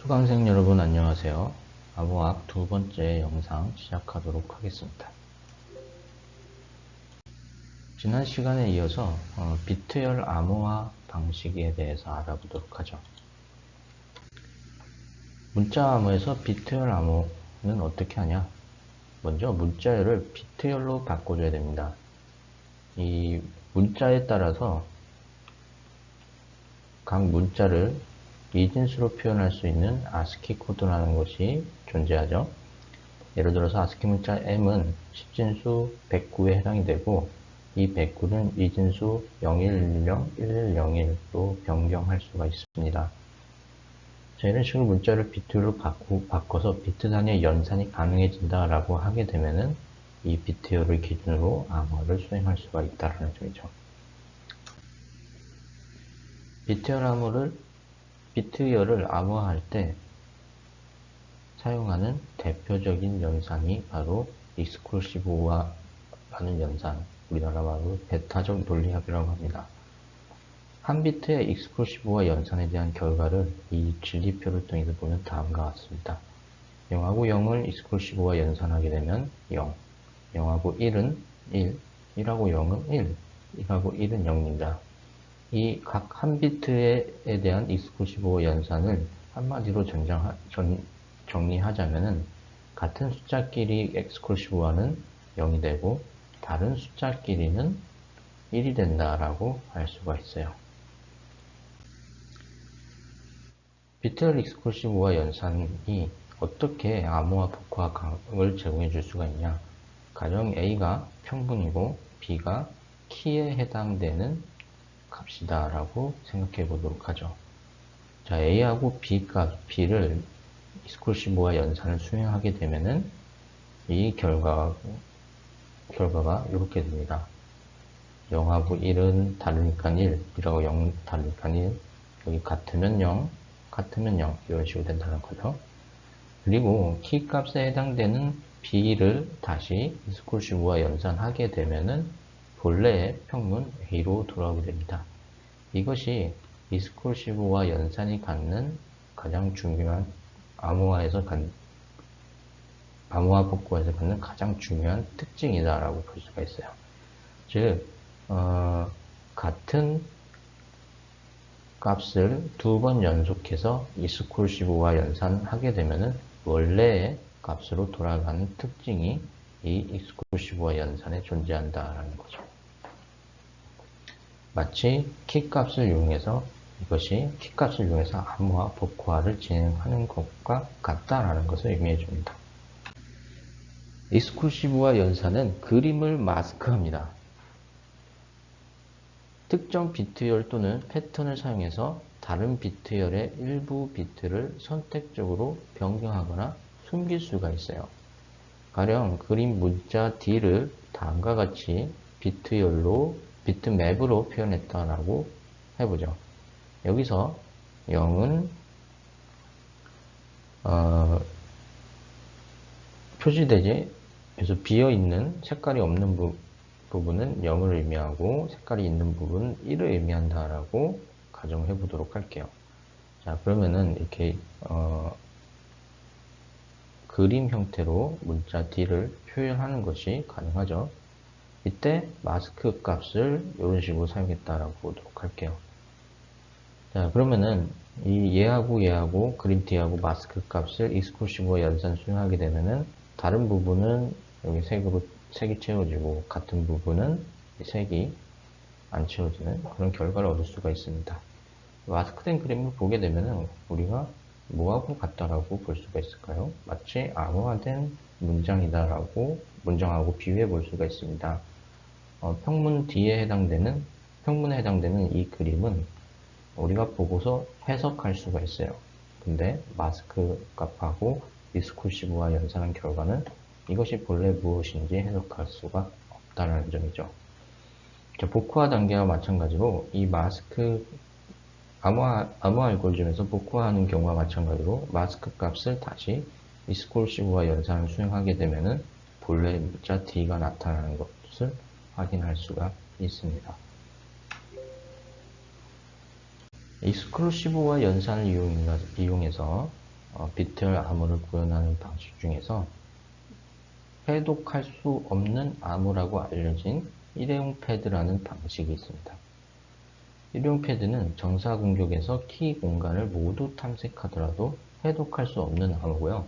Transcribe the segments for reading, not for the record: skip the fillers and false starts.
수강생 여러분 안녕하세요. 암호학 두 번째 영상 시작하도록 하겠습니다. 지난 시간에 이어서 비트열 암호화 방식에 대해서 알아보도록 하죠. 문자 암호에서 비트열 암호는 어떻게 하냐? 먼저 문자열을 비트열로 바꿔줘야 됩니다. 이 문자에 따라서 각 문자를 미진수로 표현할 수 있는 아스키 코드라는 것이 존재하죠. 예를 들어서 아스키 문자 M은 10진수 109에 해당이 되고 이 109는 미진수 0110, 1101로 변경할 수가 있습니다. 자, 이런 식으로 문자를 비트로 바꿔서 비트 단위의 연산이 가능해진다라고 하게 되면은 이 비트열을 기준으로 암호를 수행할 수가 있다는 점이죠. 비트열을 암호화할 때 사용하는 대표적인 연산이 바로 익스클루시브화라는 연산, 우리나라 말로 배타적 논리학이라고 합니다. 한 비트의 익스클루시브화 연산에 대한 결과를 이 진리표를 통해서 보면 다음과 같습니다. 0하고 0을 익스클루시브화 연산하게 되면 0, 0하고 1은 1, 1하고 0은 1, 1하고 1은 0입니다. 이 각 한 비트에 대한 익스클루시브 연산을 한마디로 정리하자면은 같은 숫자끼리 익스클루시브화는 0이 되고 다른 숫자끼리는 1이 된다라고 할 수가 있어요. 비트열 익스클루시브화 연산이 어떻게 암호화 복호화를 제공해 줄 수가 있냐? 가령 A가 평분이고 B가 키에 해당되는 값이다 라고 생각해 보도록 하죠. 자, A하고 B를 익스클루시브화 연산을 수행하게 되면은 이 결과가 이렇게 됩니다. 0하고 1은 다르니까 1, 1하고 0 다르니까 1, 여기 같으면 0, 같으면 0 이런 식으로 된다는 거죠. 그리고 키 값에 해당되는 B를 다시 익스클루시브화 연산하게 되면은 본래의 평문 A로 돌아오게 됩니다. 이것이 익스클루시브화 연산이 갖는 가장 중요한 암호화 복구에서 갖는 가장 중요한 특징이다라고 볼 수가 있어요. 즉, 같은 값을 두 번 연속해서 익스클루시브화 연산하게 되면은 원래의 값으로 돌아가는 특징이 이 익스클루시브화 연산에 존재한다라는 거죠. 마치 키값을 이용해서 암호화, 복호화를 진행하는 것과 같다라는 것을 의미해 줍니다. 익스클루시브화 연산은 그림을 마스크합니다. 특정 비트열 또는 패턴을 사용해서 다른 비트열의 일부 비트를 선택적으로 변경하거나 숨길 수가 있어요. 가령 그림 문자 D를 다음과 같이 비트맵으로 표현했다라고 해보죠. 여기서 0은 표시되지, 그래서 비어있는 색깔이 없는 부분은 0을 의미하고 색깔이 있는 부분은 1을 의미한다라고 가정해 보도록 할게요. 자, 그러면은 이렇게 그림 형태로 문자 D를 표현하는 것이 가능하죠. 이때 마스크 값을 이런 식으로 사용했다라고 보도록 할게요. 자, 그러면은 이 얘하고 그림 D하고 마스크 값을 익스클루시브화 연산 수행하게 되면은 다른 부분은 여기 색이 채워지고 같은 부분은 색이 안 채워지는 그런 결과를 얻을 수가 있습니다. 마스크된 그림을 보게 되면은 우리가 뭐하고 같다라고 볼 수가 있을까요? 마치 암호화된 문장하고 비교해 볼 수가 있습니다. 평문에 해당되는 이 그림은 우리가 보고서 해석할 수가 있어요. 근데 마스크 값하고 익스클루시브화 연산한 결과는 이것이 본래 무엇인지 해석할 수가 없다는 점이죠. 복호화 단계와 마찬가지로 이 암호화 알고리즘에서 복호화하는 경우와 마찬가지로 마스크 값을 다시 익스클루시브화 연산을 수행하게 되면은 본래 문자 D가 나타나는 것을 확인할 수가 있습니다. 익스클루시브화 연산을 이용해서 BTR 암호를 구현하는 방식 중에서 해독할 수 없는 암호라고 알려진 일회용 패드라는 방식이 있습니다. 일회용 패드는 정사 공격에서 키 공간을 모두 탐색하더라도 해독할 수 없는 암호고요.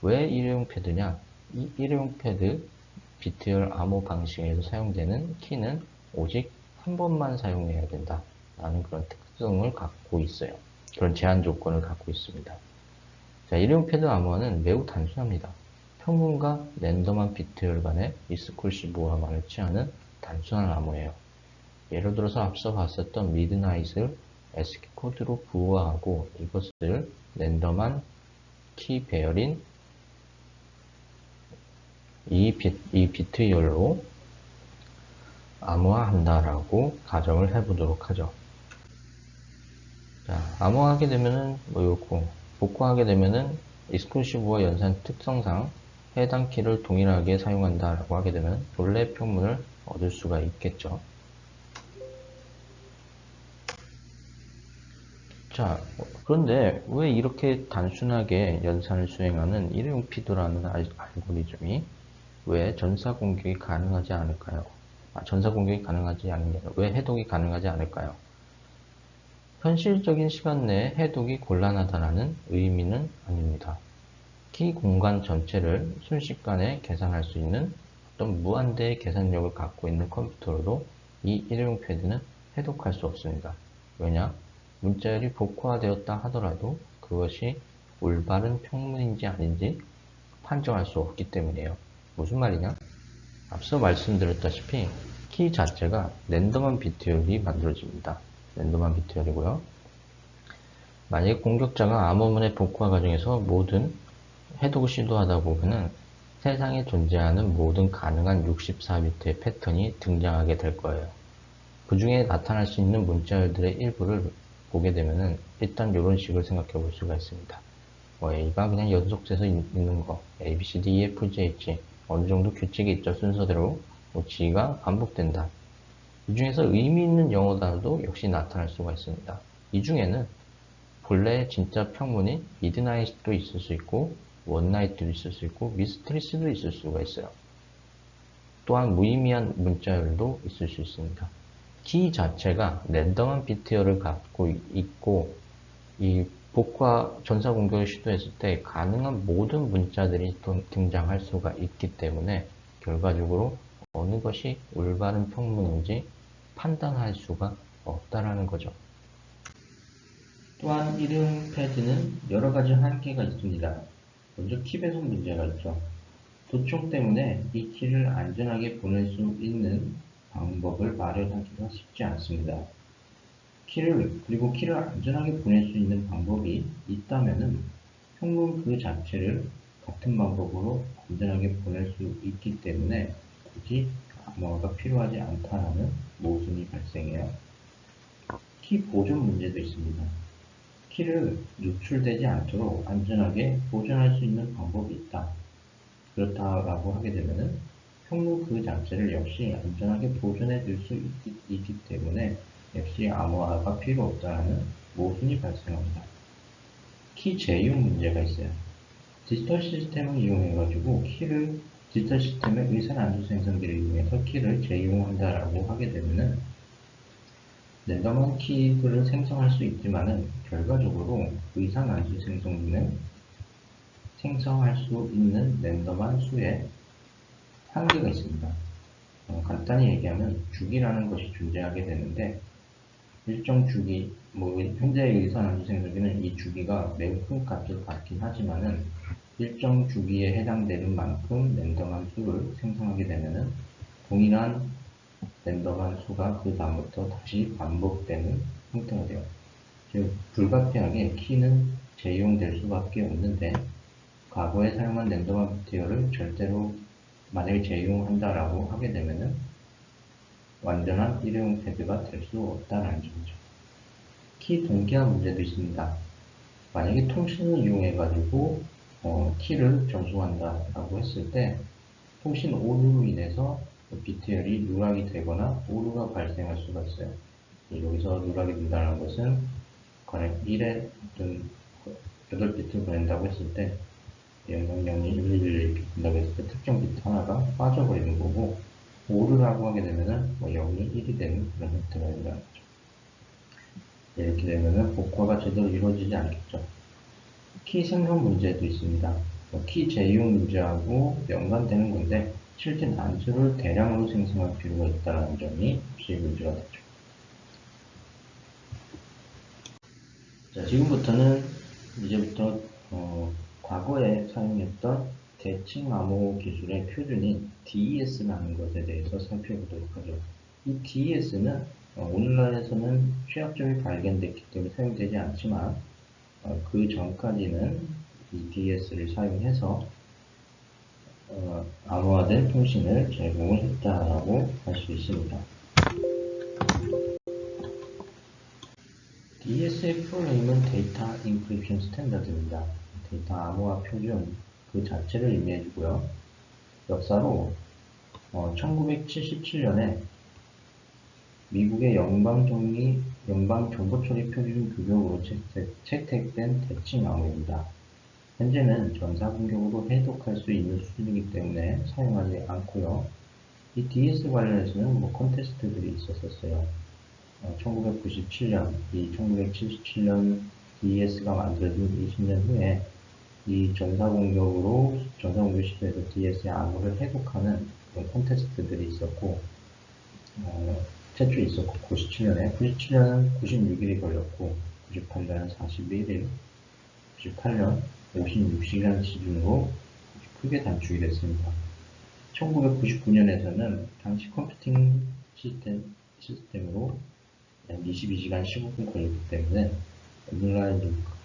왜 일회용 패드냐? 이 일회용 패드 BTR 암호 방식에서 사용되는 키는 오직 한 번만 사용해야 된다 라는 그런 특성을 갖고 있어요. 그런 제한 조건을 갖고 있습니다. 자, 일회용 패드 암호화는 매우 단순합니다. 평문과 랜덤한 비트열 간의 리스콜시 모함만을 취하는 단순한 암호예요. 예를 들어서 앞서 봤었던 미드나잇을 ASCII 코드로 부호화하고 이것을 랜덤한 키 배열인 이 비트열로 암호화한다라고 가정을 해보도록 하죠. 자, 암호화하게 되면은 이렇고 복구하게 되면은 익스클루시브와 연산 특성상 해당 키를 동일하게 사용한다라고 하게 되면 본래 평문을 얻을 수가 있겠죠. 자, 그런데 왜 이렇게 단순하게 연산을 수행하는 일회용 피드라는 알고리즘이 왜 전사 공격이 가능하지 않을까요? 전사 공격이 가능하지 않은 게 아니라 왜 해독이 가능하지 않을까요? 현실적인 시간 내에 해독이 곤란하다는 의미는 아닙니다. 키 공간 전체를 순식간에 계산할 수 있는 어떤 무한대의 계산력을 갖고 있는 컴퓨터로도 이 일회용 패드는 해독할 수 없습니다. 왜냐? 문자열이 복호화되었다 하더라도 그것이 올바른 평문인지 아닌지 판정할 수 없기 때문이에요. 무슨 말이냐? 앞서 말씀드렸다시피 키 자체가 랜덤한 비트열이 만들어집니다. 랜덤한 비트열이고요. 만약에 공격자가 암호문의 복호화 과정에서 모든 해독을 시도하다 보면은 세상에 존재하는 모든 가능한 64비트의 패턴이 등장하게 될 거예요. 그 중에 나타날 수 있는 문자열들의 일부를 보게 되면은 일단 이런 식으로 생각해 볼 수가 있습니다. A가 그냥 연속돼서 있는 거, A, B, C, D, E, F, G, H 어느 정도 규칙이 있죠. 순서대로 G가 반복된다. 이 중에서 의미 있는 영어 단어도 역시 나타날 수가 있습니다. 이 중에는 본래 진짜 평문이 미드나잇도 있을 수 있고 원나잇도 있을 수 있고 미스트리스도 있을 수가 있어요. 또한 무의미한 문자열도 있을 수 있습니다. 키 자체가 랜덤한 비트열을 갖고 있고 이 복화 전사 공격을 시도했을 때 가능한 모든 문자들이 등장할 수가 있기 때문에 결과적으로 어느 것이 올바른 평문인지 판단할 수가 없다라는 거죠. 또한 일회용 패드는 여러 가지 한계가 있습니다. 먼저 키 배송 문제가 있죠. 도청 때문에 이 키를 안전하게 보낼 수 있는 방법을 마련하기가 쉽지 않습니다. 그리고 키를 안전하게 보낼 수 있는 방법이 있다면은 평문 그 자체를 같은 방법으로 안전하게 보낼 수 있기 때문에 굳이 암호화가 필요하지 않다는 모순이 발생해요. 키 보존 문제도 있습니다. 키를 누출되지 않도록 안전하게 보존할 수 있는 방법이 있다. 그렇다라고 하게 되면은 평문 그 자체를 역시 안전하게 보존해 둘 수 있기 때문에 역시 암호화가 필요 없다는 모순이 발생합니다. 키 재이용 문제가 있어요. 디지털 시스템을 이용해가지고 디지털 시스템의 의사 난주 생성기를 이용해서 키를 재이용한다라고 하게 되면은 랜덤한 키들을 생성할 수 있지만은 결과적으로 의사 난주 생성기는 생성할 수 있는 랜덤한 수에 한계가 있습니다. 간단히 얘기하면 주기라는 것이 존재하게 되는데 일정 주기, 현재의 의사난주 생성기는 이 주기가 매우 큰 값을 받긴 하지만은 일정 주기에 해당되는 만큼 랜덤한 수를 생성하게 되면은 동일한 랜덤한 수가 그 다음부터 다시 반복되는 형태가 돼요. 즉, 불가피하게 키는 재이용될 수밖에 없는데 과거에 사용한 랜덤한 비트열을 절대로 만약에 재이용한다라고 하게 되면은 완전한 일회용 패드가 될 수 없다는 점이죠. 키 동기화 문제도 있습니다. 만약에 통신을 이용해가지고 키를 전송한다라고 했을 때 통신 오류로 인해서 비트열이 누락이 되거나 오류가 발생할 수가 있어요. 여기서 누락이 된다는 것은 관행 1의 어떤 8비트 보낸다고 했을 때 000이 111 이렇게 된다고 했을 때 특정 비트 하나가 빠져버리는 거고, 5를 하게 되면은 0이 1이 되는 그런 형태가 된다는 거죠. 이렇게 되면은 복구가 제대로 이루어지지 않겠죠. 키 생성 문제도 있습니다. 키 재이용 문제하고 연관되는 건데, 실제 난수를 대량으로 생성할 필요가 있다는 점이 역시 문제가 되죠. 자, 지금부터는 이제부터 과거에 사용했던 대칭 암호 기술의 표준인 DES라는 것에 대해서 살펴보도록 하죠. 이 DES는 오늘날에서는 취약점이 발견됐기 때문에 사용되지 않지만 그 전까지는 이 DES를 사용해서 암호화된 통신을 제공을 했다라고 할 수 있습니다. DES의 풀네임은 데이터 인크립션 스탠더드입니다. 데이터 암호화 표준 그 자체를 의미해주고요. 역사로 1977년에 미국의 연방정보처리 표준 규격으로 채택된 대칭 암호입니다. 현재는 전사 공격으로 해독할 수 있는 수준이기 때문에 사용하지 않고요. 이 DS 관련해서는 컨테스트들이 있었어요. 1997년, 이 1977년 DS가 만들어진 20년 후에 이 전사 공격 시대에서 DS의 암호를 해독하는 그런 콘테스트들이 있었고, 최초 있었고, 97년은 96일이 걸렸고, 98년은 41일, 98년 56시간 기준으로 크게 단축이 됐습니다. 1999년에서는 당시 컴퓨팅 시스템으로 약 22시간 15분 걸렸기 때문에 오늘날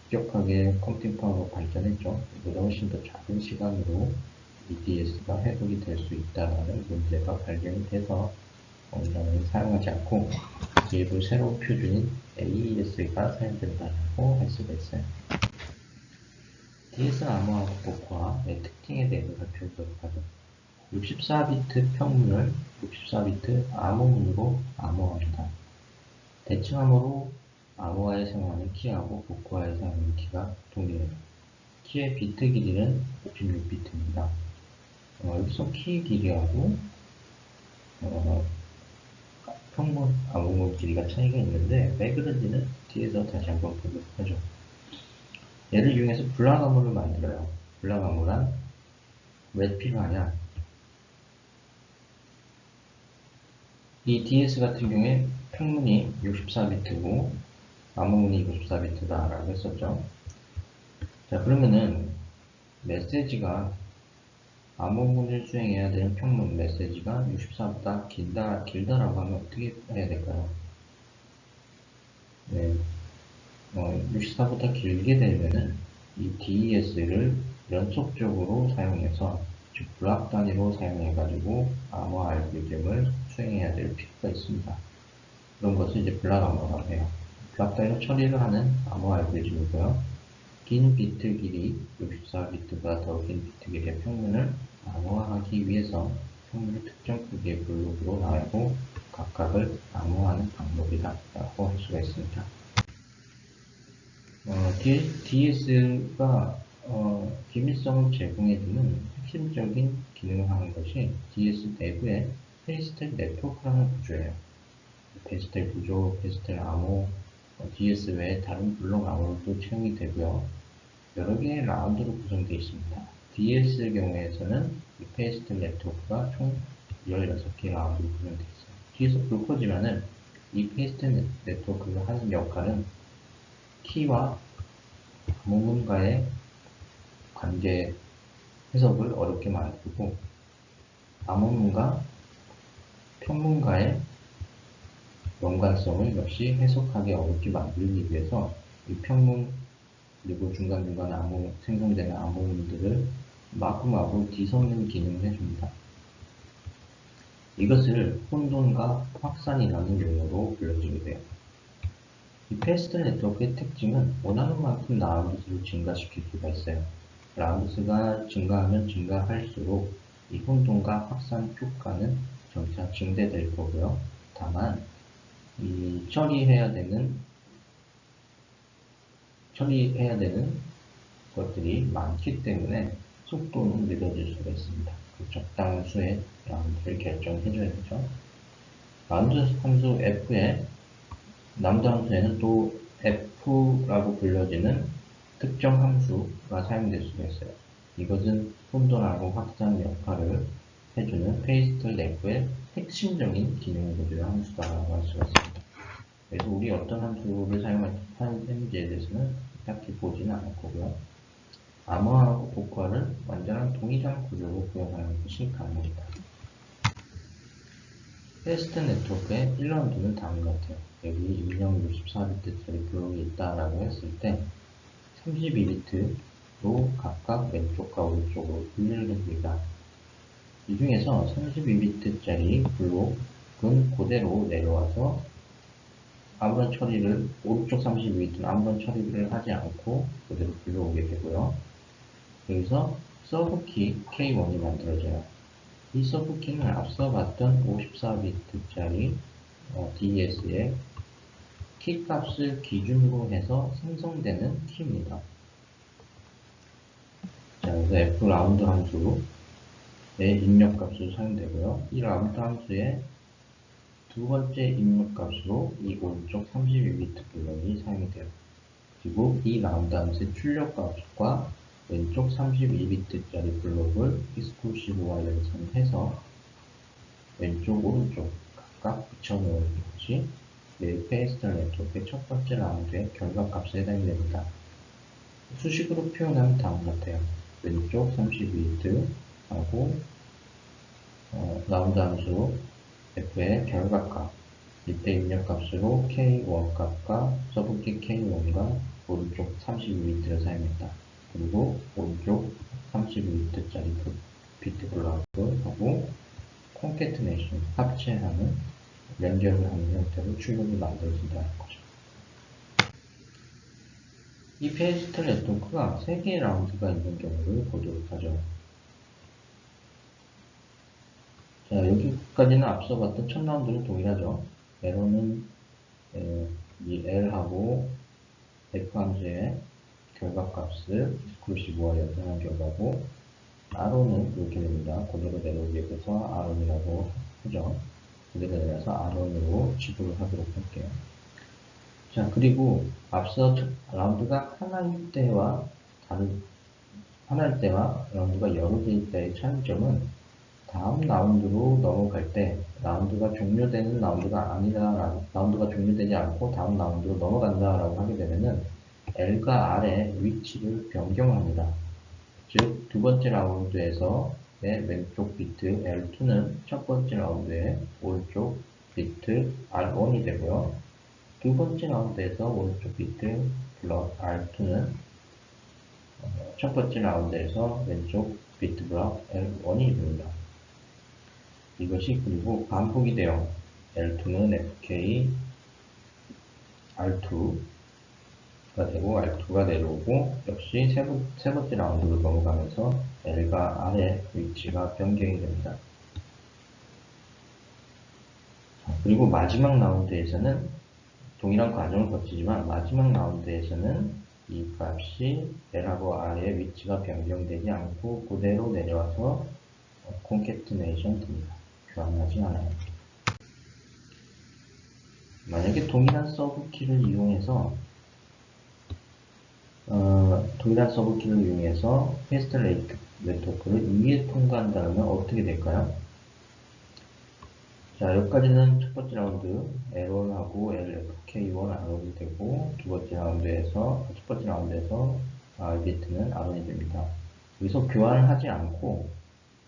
급격하게 컴퓨팅 파워가 발전했죠. 이보다 훨씬 더 작은 시간으로 EDS가 해독이 될 수 있다는 문제가 발견이 돼서 오늘날은 사용하지 않고 일부 새로운 표준인 AES가 사용된다고 할 수가 있어요. DS 암호화 복구화의 특징에 대해서 살펴보도록 하죠. 64비트 평문을 64비트 암호문으로 암호합니다. 대칭 암호로 암호화에 사용하는 키하고 복구화에 사용하는 키가 동일해요. 키의 비트 길이는 56비트입니다. 여기서 키 길이하고 평문 암호문 길이가 차이가 있는데 왜 그런지는 뒤에서 다시 한번 보도록 하죠. 얘를 이용해서 블락 암호를 만들어요. 블락 암호란 왜 필요하냐? 이 DS 같은 경우에 평문이 64비트고 암호문이 64비트다라고 했었죠. 자, 그러면은 메시지가 암호문을 수행해야 되는 평문 메시지가 64보다 길다라고 하면 어떻게 해야 될까요? 네, 64보다 길게 되면은 이 DES를 연속적으로 사용해서 즉 블락 단위로 사용해가지고 암호 알고리즘을 수행해야 될 필요가 있습니다. 그런 것을 이제 블락 암호라고 해요. 블락 단위로 처리를 하는 암호 알고리즘이고요. 긴 비트 길이 64비트보다 더 긴 비트 길이의 평문을 암호화하기 위해서 평문을 특정 크기의 블록으로 나누고 각각을 암호화하는 방법이다라고 할 수가 있습니다. DS가 기밀성을 제공해주는 핵심적인 기능을 하는 것이 DS 내부의 페이스텔 네트워크라는 구조예요. 페이스텔 구조, 페이스텔 암호, DS 외에 다른 블록 암호로도 채용이 되고요. 여러 개의 라운드로 구성되어 있습니다. DS의 경우에서는 이 페이스텔 네트워크가 총 16개 라운드로 구성되어 있어요. 뒤에서 불 꺼지면은 이 페이스텔 네트워크가 하는 역할은 키와 암호문과의 관계 해석을 어렵게 만들고 암호문과 평문과의 연관성을 역시 해석하기 어렵게 만들기 위해서 이 평문 그리고 중간중간 생성되는 암호문들을 마구마구 뒤섞는 기능을 해줍니다. 이것을 혼돈과 확산이라는 용어로 불러지게 돼요. 이 패스트 네트워크의 특징은 원하는 만큼 라운드수를 증가시킬 수가 있어요. 라운드수가 증가하면 증가할수록 이 혼돈과 확산 효과는 점차 증대될 거고요. 다만 이 처리해야 되는 것들이 많기 때문에 속도는 느려질 수가 있습니다. 그 적당한 수의 라운드를 결정해줘야 되죠. 라운드 함수 f에 라운드 함수에는 또 f라고 불려지는 특정 함수가 사용될 수가 있어요. 이것은 혼돈하고 확장 역할을 해주는 페이스텔F의 핵심적인 기능을 보여주는 함수다라고 할 수가 있습니다. 그래서 우리 어떤 함수를 사용했는지에 대해서는 딱히 보지는 않을 거고요. 암호하고 복화를 완전한 동일한 구조로 구현하는 것이 가능합니다. 테스트 네트워크의 1라운드는 다음과 같아요. 여기 입력 64비트짜리 블록이 있다라고 했을 때 32비트로 각각 왼쪽과 오른쪽으로 분리를 해줍니다. 이 중에서 32비트짜리 블록은 그대로 내려와서 아무런 처리를, 오른쪽 32비트는 아무런 처리를 하지 않고 그대로 불러오게 되고요. 여기서 서브키 K1이 만들어져요. 이 서브키는 앞서 봤던 54비트짜리 DES의 키 값을 기준으로 해서 생성되는 키입니다. 자, 그래서 F 라운드 함수의 입력 값으로 사용되고요. 이 라운드 함수의 두 번째 입력 값으로 이 오른쪽 32비트 블록이 사용이 돼요. 그리고 이 라운드 함수의 출력 값과 왼쪽 32비트짜리 블록을 exclusive와 연산해서 왼쪽, 오른쪽 각각 붙여놓은 것이 페이스텔 네트워크의 첫 번째 라운드의 결과값에 해당이 됩니다. 수식으로 표현하면 다음과 같아요. 왼쪽 32비트하고 라운드 함수 f의 결과값, 이때 입력값으로 k1 값과 서브키 k1과 오른쪽 32비트를 사용했다. 그리고 오른쪽 32비트짜리 비트 블록을 하고 콘캐트네이션, 합체하는 연결을 하는 형태로 출력이 만들어진다는 거죠. 이 페이스텔 네트워크가 3개의 라운드가 있는 경우를 보도록 하죠. 자, 여기까지는 앞서 봤던 첫 라운드는 동일하죠. 에러는 이 L하고 F 함수의 결과값을 exclusive와 연산한 결과고, R은 이렇게 됩니다. 그대로 내려오게 돼서 R이라고 하죠. 그대로 내려서 R으로 지도를 하도록 할게요. 자, 그리고 앞서 라운드가 하나일 때와 라운드가 여러 개일 때의 차이점은 다음 라운드로 넘어갈 때 라운드가 종료되는 라운드가 아니다, 라운드가 종료되지 않고 다음 라운드로 넘어간다라고 하게 되면은 L과 R의 위치를 변경합니다. 즉, 두 번째 라운드에서의 왼쪽 비트 L2는 첫 번째 라운드의 오른쪽 비트 R1이 되고요. 두 번째 라운드에서 오른쪽 비트 블럭 R2는 첫 번째 라운드에서 왼쪽 비트 블럭 L1이 됩니다. 이것이 그리고 반복이 돼요. L2는 FK R2가 되고 R2가 내려오고 역시 세 번째 라운드로 넘어가면서 L과 R의 위치가 변경이 됩니다. 그리고 마지막 라운드에서는 동일한 과정을 거치지만 마지막 라운드에서는 이 값이 L하고 R의 위치가 변경되지 않고 그대로 내려와서 콘캐트네이션 됩니다. 교환하지 않아요. 만약에 동일한 서브키를 이용해서 페이스텔 네트워크를 2회 통과한다면 어떻게 될까요? 자, 여기까지는 첫 번째 라운드 L1하고 LFK1 R이 되고 첫 번째 라운드에서 R비트는 R이 됩니다. 여기서 교환을 하지 않고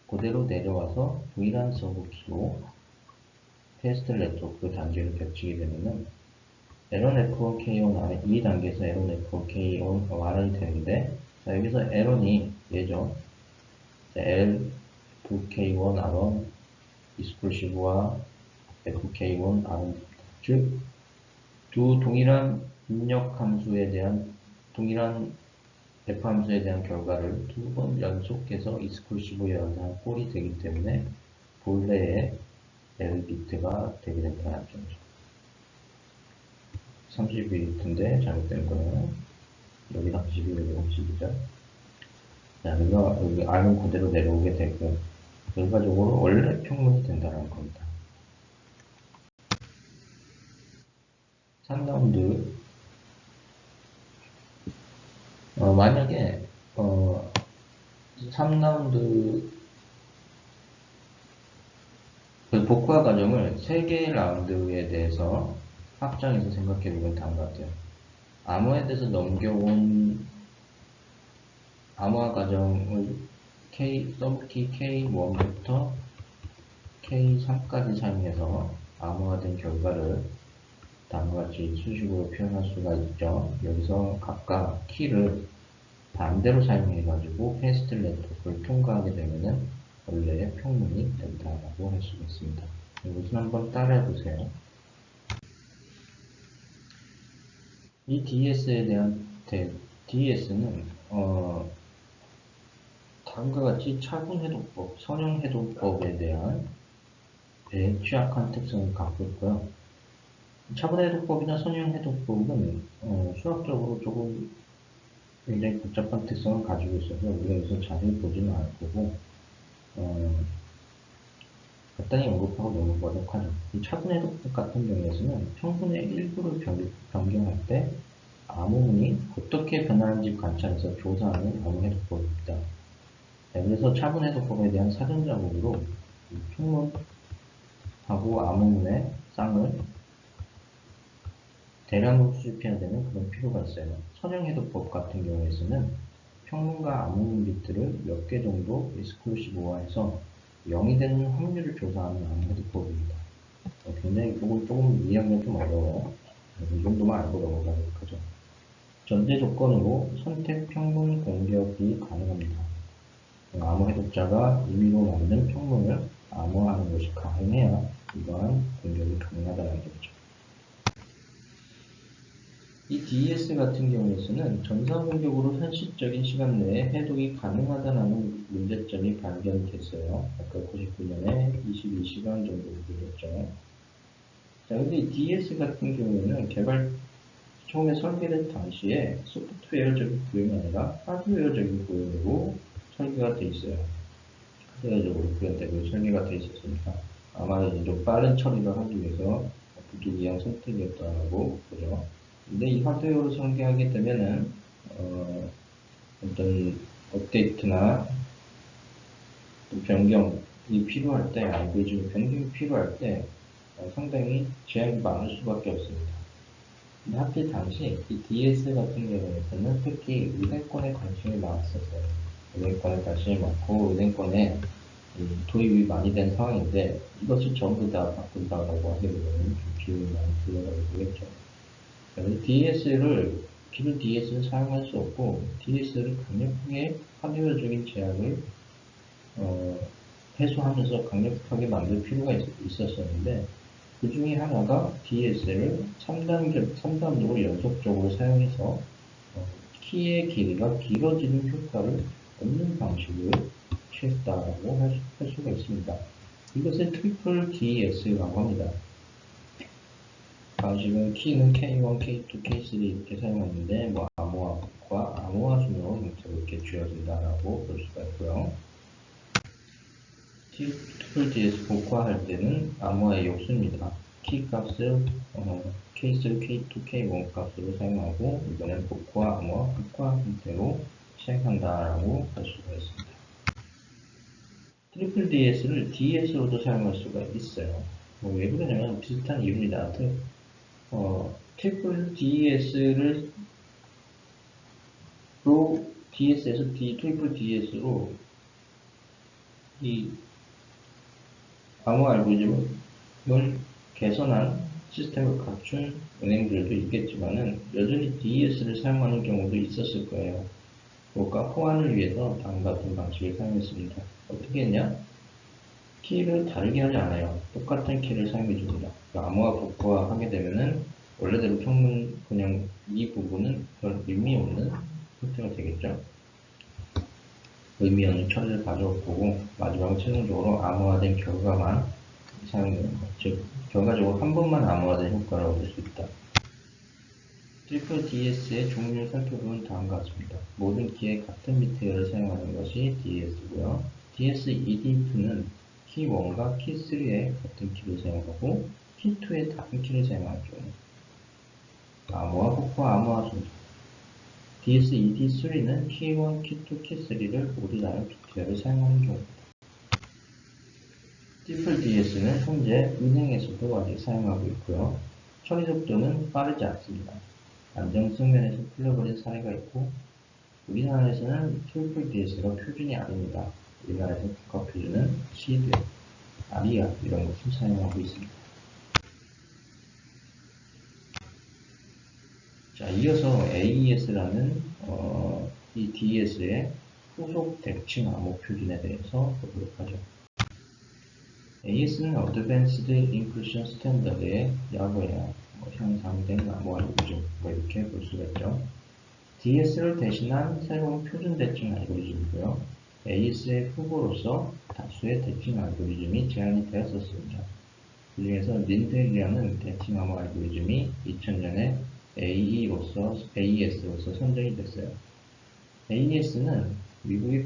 그대로 내려와서 동일한 서브키로 페이스텔 네트워크 단계를 겹치게 되면은 L1F1K1 R이 2단계에서 L1F1K1 R이 되는데, 자, 여기서 L1이 얘죠. L2K1 R1 exclusive와 FK1 R은 즉, 두 동일한 입력 함수에 대한 동일한 F 함수에 대한 결과를 두 번 연속해서 exclusive 연산 꼴이 되기 때문에 본래의 L 비트가 되게 된다는 점이죠. 32비트인데 잘못된 거예요. 여기 32, 여기 50이죠. 자, 그래서 여기 R은 그대로 내려오게 되고, 결과적으로 원래 평문이 된다는 겁니다. 3라운드, 만약에, 3라운드, 그 복화 과정을 3개의 라운드에 대해서 확장해서 생각해보면 다음과 같아요. 암호에 대해서 넘겨온 암호화 과정을 서브키 K1부터 K3까지 사용해서 암호화된 결과를 다음과 같이 수식으로 표현할 수가 있죠. 여기서 각각 키를 반대로 사용해가지고 패스트 네트워크를 통과하게 되면은 원래의 평문이 된다라고 할 수가 있습니다. 이것을 한번 따라해 보세요. 이 DS에 대한 DS는 다음과 같이 차분해독법, 선형해독법에 대한 취약한 특성을 갖고 있고요. 차분해독법이나 선형해독법은 수학적으로 조금 굉장히 복잡한 특성을 가지고 있어서 우리가 여기서 자세히 보지는 않을 거고 간단히 언급하고 넘어가도록 하죠. 이 차분해독법 같은 경우에서는 평분의 일부를 변경할 때 암호문이 어떻게 변하는지 관찰해서 조사하는 암호해독법입니다. 네, 그래서 차분해독법에 대한 사전 자문으로 평문하고 암호문의 쌍을 대량으로 수집해야 되는 그런 필요가 있어요. 선형해독법 같은 경우에서는 평문과 암호문 비트를 몇 개 정도 익스클루시브화해서 0이 되는 확률을 조사하는 암호해독법입니다. 굉장히 조금 이해하기가 좀 어려워요. 이 정도만 알고 넘어가도록 하죠. 전제 조건으로 선택 평문 공격이 가능합니다. 암호해독자가 임의로 만든 평문을 암호화하는 것이 가능해야 이러한 공격이 가능하다는 거죠. 이 DES 같은 경우에서는 전사 공격으로 현실적인 시간 내에 해독이 가능하다는 문제점이 발견됐어요. 아까 99년에 22시간 정도 걸렸죠. 자, 근데 이 DES 같은 경우에는 처음에 설계된 당시에 소프트웨어적인 구현이 아니라 하드웨어적인 구현으로 설계가 돼 있어요. 하드웨어적으로 구현되고 설계가 돼 있었으니까 아마 좀 빠른 처리를 하기 위해서 부득이한 선택이었다고 보죠. 근데 이 하드웨어로 설계하게 되면은 어떤 업데이트나 변경이 필요할 때, 알고리즘 변경이 필요할 때 상당히 제약이 많을 수밖에 없습니다. 근데 하필 당시 이 DS 같은 경우에는 특히 은행권에 관심이 많았었어요. 은행권에 관심이 많고 은행권에 도입이 많이 된 상황인데 이것을 전부 다 바꾼다고 하게 되면 좀 비용이 많이 들어가게 되겠죠. 기존 DS를 사용할 수 없고 DS를 강력하게 하드웨어적인 제약을 해소하면서 강력하게 만들 필요가 있었었는데 그 중에 하나가 DS를 3단으로 연속적으로 사용해서 키의 길이가 길어지는 효과를 얻는 방식을 취했다고 할 수가 있습니다. 이것을 트리플 DS라고 합니다. 방식은 키는 K1, K2, K3 이렇게 사용하는데 뭐 암호화과 암호화 순으로 형태로 이렇게 쥐어진다라고 볼 수가 있고요. 트리플 DS 복화할 때는 암호화의 역수입니다. 키 값을 K3, K2, K1 값으로 사용하고 이번엔 복화, 암호화, 복화 형태로 시행한다라고 할 수가 있습니다. 트리플 DS를 DS로도 사용할 수가 있어요. 왜 그러냐면 비슷한 이유입니다. 트리플 DS를 DS에서 트리플 DS로 이 암호 알고리즘을 개선한 시스템을 갖춘 은행들도 있겠지만은 여전히 DS를 사용하는 경우도 있었을 거예요. 그것과 호환을 위해서 다음과 같은 방식을 사용했습니다. 어떻게 했냐? 키를 다르게 하지 않아요. 똑같은 키를 사용해 줍니다. 암호화 복구화 하게 되면은 원래대로 평문 그냥 이 부분은 별 의미 없는 형태가 되겠죠. 의미 없는 처리를 가져올 거고 마지막으로 최종적으로 암호화된 결과만 사용해요. 즉 결과적으로 한 번만 암호화된 효과를 얻을 수 있다. 트리플 DS의 종류를 살펴보면 다음과 같습니다. 모든 키에 같은 비트를 사용하는 것이 DS고요. DS-ED2는 키 1과 키 3에 같은 키를 사용하고 키 2에 다른 키를 사용하죠. 암호화, 복화, 암호화 순서. DS-ED3는 키 1, 키 2, 키 3를 모두 다른 비트를 사용하는 경우입니다. 트리플 DS는 현재 은행에서도 아직 사용하고 있고요. 처리 속도는 빠르지 않습니다. 안정성 면에서 풀려버린 사례가 있고, 우리나라에서는 트리플 DS가 표준이 아닙니다. 우리나라에서 국가 표준은 시드, 아리아 이런 것을 사용하고 있습니다. 자, 이어서 AES라는 이 DS의 후속 대칭 암호 표준에 대해서 보도록 하죠. AES는 Advanced Encryption Standard의 약어예요. 향상된 암호 알고리즘 이렇게 볼 수가 있죠. DS를 대신한 새로운 표준 대칭 알고리즘이고요. AES의 후보로서 다수의 대칭 알고리즘이 제안이 되었었습니다. 그 중에서 린델이라는 대칭 암호 알고리즘이 2000년에 AES로서 선정이 됐어요. AES는 미국의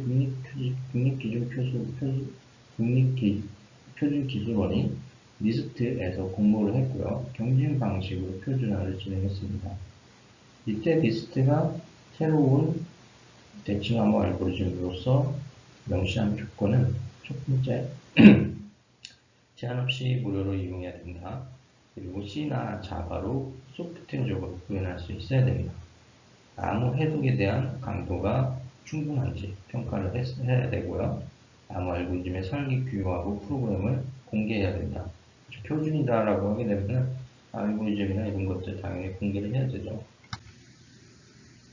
국립표준기술원인 니스트에서 공모를 했고요. 경쟁 방식으로 표준화를 진행했습니다. 이때 니스트가 새로운 대칭 암호 알고리즘으로서 명시한 조건은 첫 번째, 제한 없이 무료로 이용해야 된다. 그리고 C나 자바로 소프트웨어적으로 구현할 수 있어야 됩니다. 암호 해독에 대한 강도가 충분한지 평가를 해야 되고요. 암호 알고리즘의 설계 규모하고 프로그램을 공개해야 된다. 표준이다라고 하게 되면 알고리즘이나 이런 것들 당연히 공개를 해야 되죠.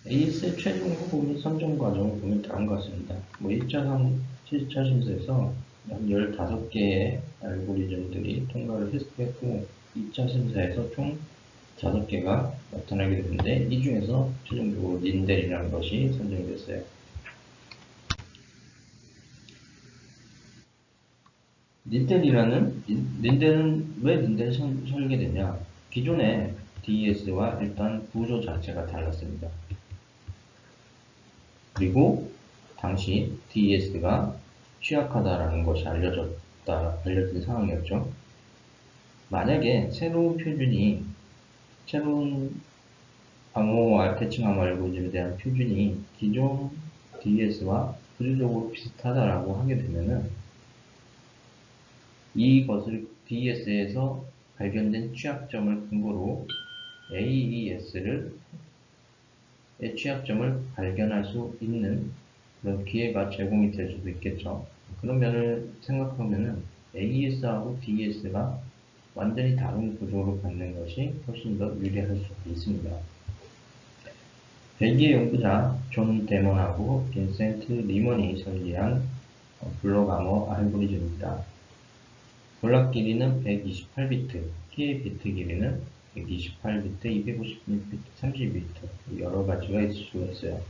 AES의 최종 후보 및 선정 과정을 보면 다음과 같습니다. 1차 심사에서 약 15개의 알고리즘들이 통과를 했고 2차 심사에서 총 5개가 나타나게 되는데 이 중에서 최종적으로 린델이라는 것이 선정이 됐어요. 린델은 왜 린델이 설계되냐? 기존의 DES와 일단 구조 자체가 달랐습니다. 그리고 당시 DES가 취약하다라는 것이 알려진 상황이었죠. 만약에 새로운 대칭 암호 알고리즘에 대한 표준이 기존 DES와 구조적으로 비슷하다라고 하게 되면은 이것을 DES에서 발견된 취약점을 근거로 AES의 취약점을 발견할 수 있는 그런 기회가 제공이 될 수도 있겠죠. 그런 면을 생각하면은 AES하고 DES가 완전히 다른 구조로 갖는 것이 훨씬 더 유리할 수 있습니다. 벨기에 연구자 존 데먼하고 빈센트 리먼이 설계한 블록 암호 알고리즘입니다. 블록 길이는 128비트, 키의 비트 길이는 128비트, 256비트, 32비트 여러 가지가 있을 수가 있어요.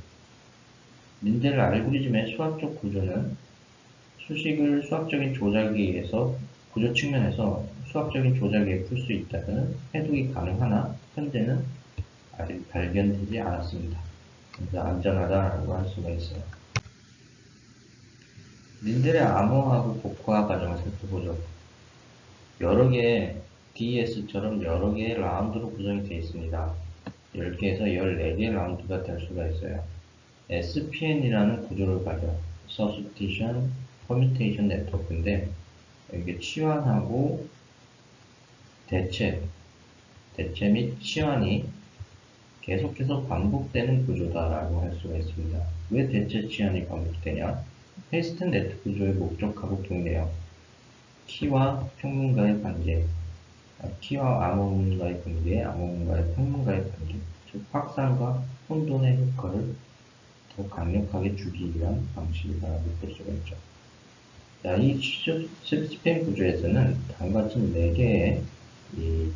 린델 알고리즘의 수학적 구조는 수식을 수학적인 조작에 의해서 구조 측면에서 수학적인 조작에 풀 수 있다면 해독이 가능하나 현재는 아직 발견되지 않았습니다. 그래서 안전하다라고 할 수가 있어요. 린델의 암호하고 복화 과정을 살펴보죠. 여러 개의 DES처럼 여러 개의 라운드로 구성이 되어 있습니다. 10개에서 14개의 라운드가 될 수가 있어요. SPN이라는 구조를 가져 Substitution Permutation Network인데 이게 치환하고 대체 및 치환이 계속해서 반복되는 구조다라고 할 수가 있습니다. 왜 대체 치환이 반복되냐? 페이스트 네트 구조의 목적하고 동일해요. 키와 평문가의 관계, 키와 암호문과의 관계, 암호문과의 평문가의 관계, 즉 확산과 혼돈의 효과를 더 강력하게 주기 위한 방식이라고 볼 수가 있죠. 자, 이 스팸 구조에서는 다음과 같이 4개의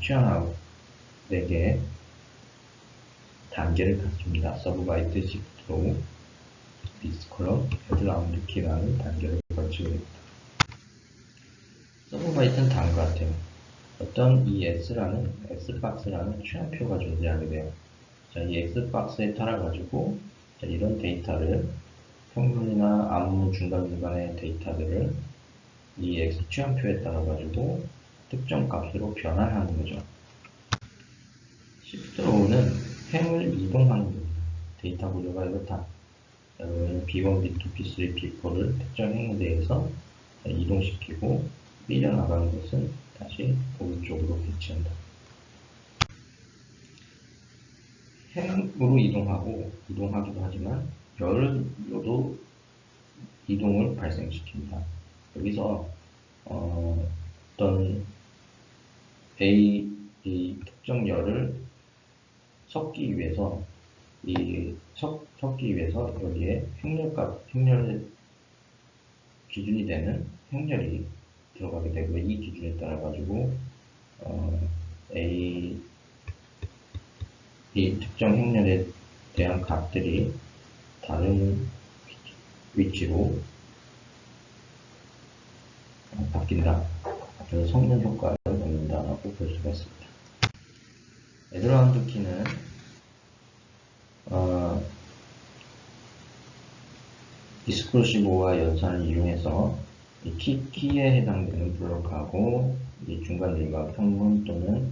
취향하고 4개의 단계를 갖습니다. 서브바이트, 시프트로우, 비스컬럼, 헤드라운드 키라는 단계를 거치게 됩니다. 서브바이트는 다음과 같아요. 어떤 이 S박스라는 취향표가 존재하게 돼요. 자, 이 X박스에 따라가지고 이런 데이터를 평균이나 암무 중간중간의 데이터들을 이 X 취향표에 따라가지고 특정 값으로 변환하는 거죠. Shift Row는 행을 이동하는 겁니다. 데이터 구조가 이렇다. B1, B2, B3, B4를 특정 행에 대해서 이동시키고 밀려나가는 것은 다시 오른쪽으로 배치한다. 행으로 이동하기도 하지만 열로도 이동을 발생시킵니다. 여기서 어떤 이 특정 열을 섞기 위해서 여기에 행렬 기준이 되는 행렬이 들어가게 되고, 이 기준에 따라 가지고 이 특정 행렬에 대한 값들이 다른 위치로 바뀐다. 그래서 성능 효과를 얻는다라고 볼 수가 있습니다. 애드라운드 키는 디스크루시브와 연산을 이용해서 이 키에 해당되는 블록하고 이 중간 일과 평균 또는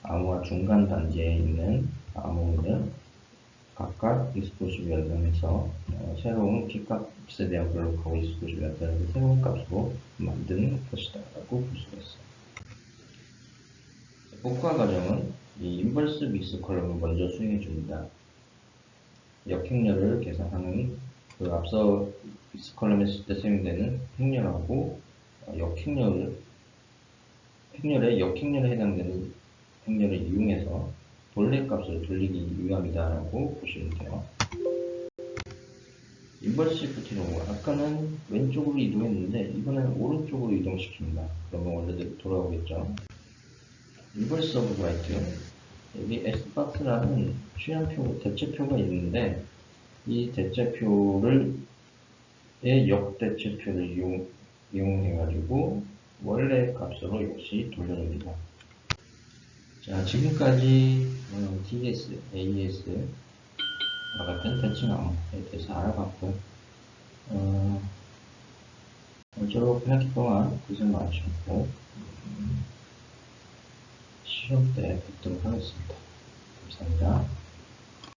암호와 중간 단계에 있는 암호를 각각 디스크루시브 연산해서 새로운 키값에 대한 블록하고 디스크루시브 연산을 새로운 값으로 만드는 것이다 라고 볼 수가 있어요. 복화 과정은 이 인버스 믹스 컬럼을 먼저 수행해 줍니다. 역행렬을 계산하는 그 앞서 믹스 컬럼 했을 때 사용되는 행렬하고 역행렬에 역행렬에 해당되는 행렬을 이용해서 본래 값을 돌리기 위함이다라고 보시면 돼요. 인버스 시프트로 아까는 왼쪽으로 이동했는데 이번에는 오른쪽으로 이동시킵니다. 그러면 원래대로 돌아오겠죠. 인버스 오브 라이트, 여기 X박스라는 취향표, 대체표가 있는데 이 대체표의 역대체표를 이용해가지고 원래 값으로 역시 돌려줍니다. 자, 지금까지 DS, AES와 같은 대칭 암호에 대해서 알아봤고, 모쪼록 한 학기 동안 고생 많으셨고, 시험 때 뵙도록 하겠습니다. 감사합니다.